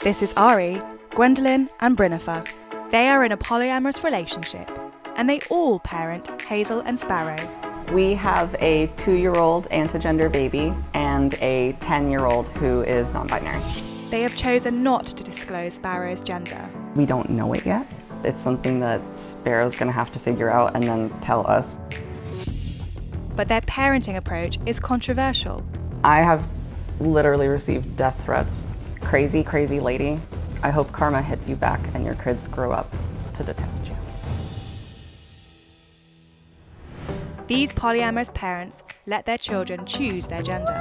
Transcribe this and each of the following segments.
This is Ari, Gwendolyn and Brynnifer. They are in a polyamorous relationship and they all parent Hazel and Sparrow. We have a 2-year-old anti-gender baby and a 10-year-old who is non-binary. They have chosen not to disclose Sparrow's gender. We don't know it yet. It's something that Sparrow's going to have to figure out and then tell us. But their parenting approach is controversial. I have literally received death threats. Crazy, crazy lady. I hope karma hits you back and your kids grow up to detest you. These polyamorous parents let their children choose their gender.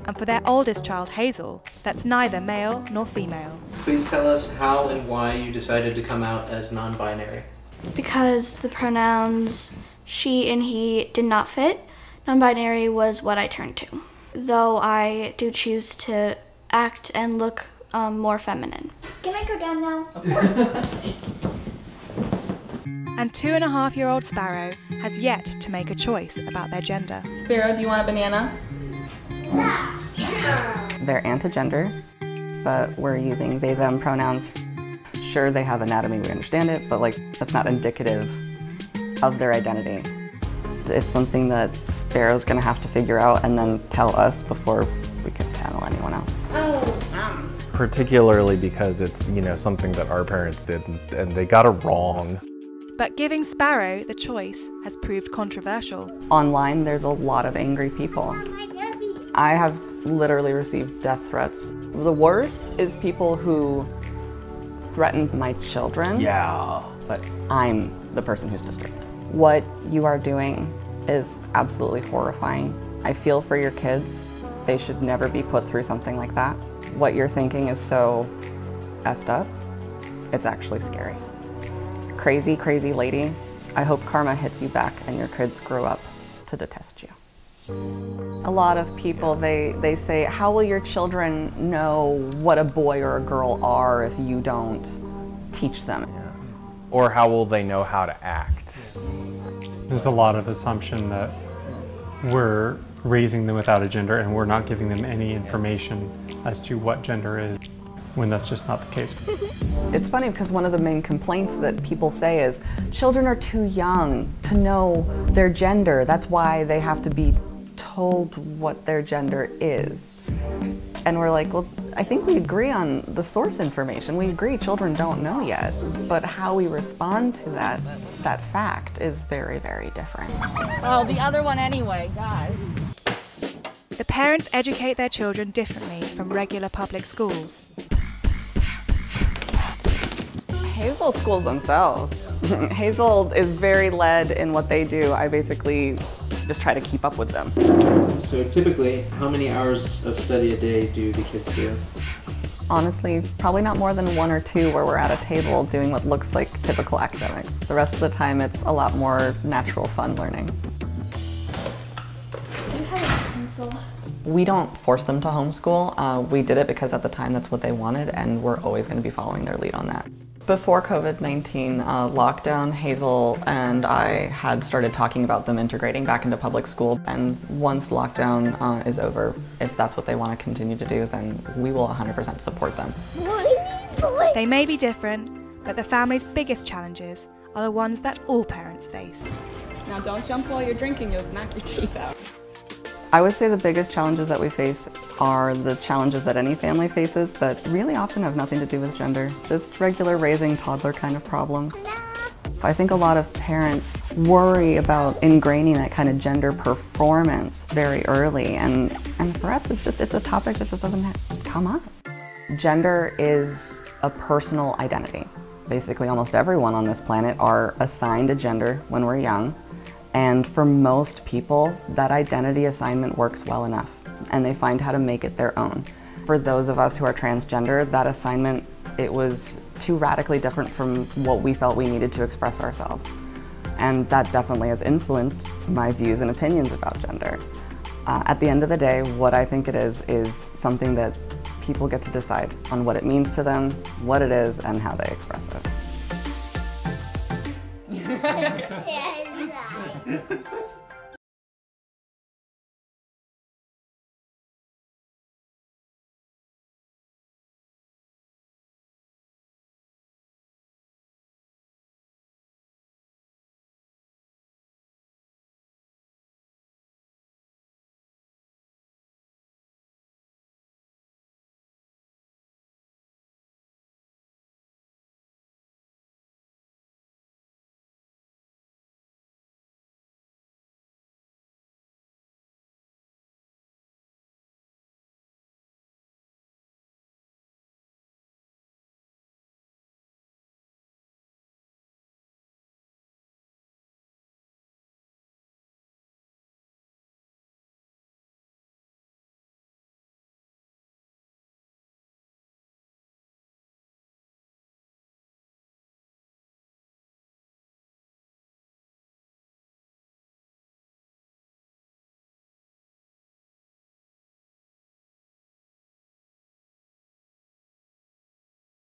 And for their oldest child, Hazel, that's neither male nor female. Please tell us how and why you decided to come out as non-binary. Because the pronouns she and he did not fit. Non-binary was what I turned to, though I do choose to act and look more feminine. Can I go down now? Of course. And 2.5-year-old Sparrow has yet to make a choice about their gender. Sparrow, do you want a banana? Yeah. They're anti-gender, but we're using they, them pronouns. Sure, they have anatomy, we understand it, but that's not indicative of their identity. It's something that Sparrow's gonna have to figure out and then tell us before we can tell anyone else. Particularly because it's, something that our parents did and they got it wrong. But giving Sparrow the choice has proved controversial. Online, there's a lot of angry people. I have literally received death threats. The worst is people who threaten my children. Yeah. But I'm the person who's disturbed. What you are doing is absolutely horrifying. I feel for your kids. They should never be put through something like that. What you're thinking is so effed up, it's actually scary. Crazy, crazy lady. I hope karma hits you back and your kids grow up to detest you. A lot of people, they say, how will your children know what a boy or a girl are if you don't teach them? Yeah. Or how will they know how to act? There's a lot of assumption that we're raising them without a gender and we're not giving them any information as to what gender is, when that's just not the case. It's funny because one of the main complaints that people say is children are too young to know their gender. That's why they have to be told what their gender is. And we're like, well, I think we agree on the source information. We agree children don't know yet, but how we respond to that fact is very, very different. Oh, the other one anyway, guys. The parents educate their children differently from regular public schools. Hazel schools themselves. Hazel is very led in what they do. I basically just try to keep up with them. So typically, how many hours of study a day do the kids do? Honestly, probably not more than 1 or 2 where we're at a table doing what looks like typical academics. The rest of the time it's a lot more natural, fun learning. Do you have a pencil? We don't force them to homeschool. We did it because at the time that's what they wanted and we're always going to be following their lead on that. Before COVID-19 lockdown, Hazel and I had started talking about them integrating back into public school. And once lockdown is over, if that's what they want to continue to do, then we will 100% support them. They may be different, but the family's biggest challenges are the ones that all parents face. Now don't jump while you're drinking, you'll knock your teeth out. I would say the biggest challenges that we face are the challenges that any family faces that really often have nothing to do with gender. Just regular raising toddler kind of problems. I think a lot of parents worry about ingraining that kind of gender performance very early, and for us it's a topic that just doesn't come up. Gender is a personal identity. Basically almost everyone on this planet are assigned a gender when we're young. And for most people, that identity assignment works well enough, and they find how to make it their own. For those of us who are transgender, that assignment, it was too radically different from what we felt we needed to express ourselves. And that definitely has influenced my views and opinions about gender. At the end of the day, what I think it is something that people get to decide on what it means to them, what it is, and how they express it. Yeah.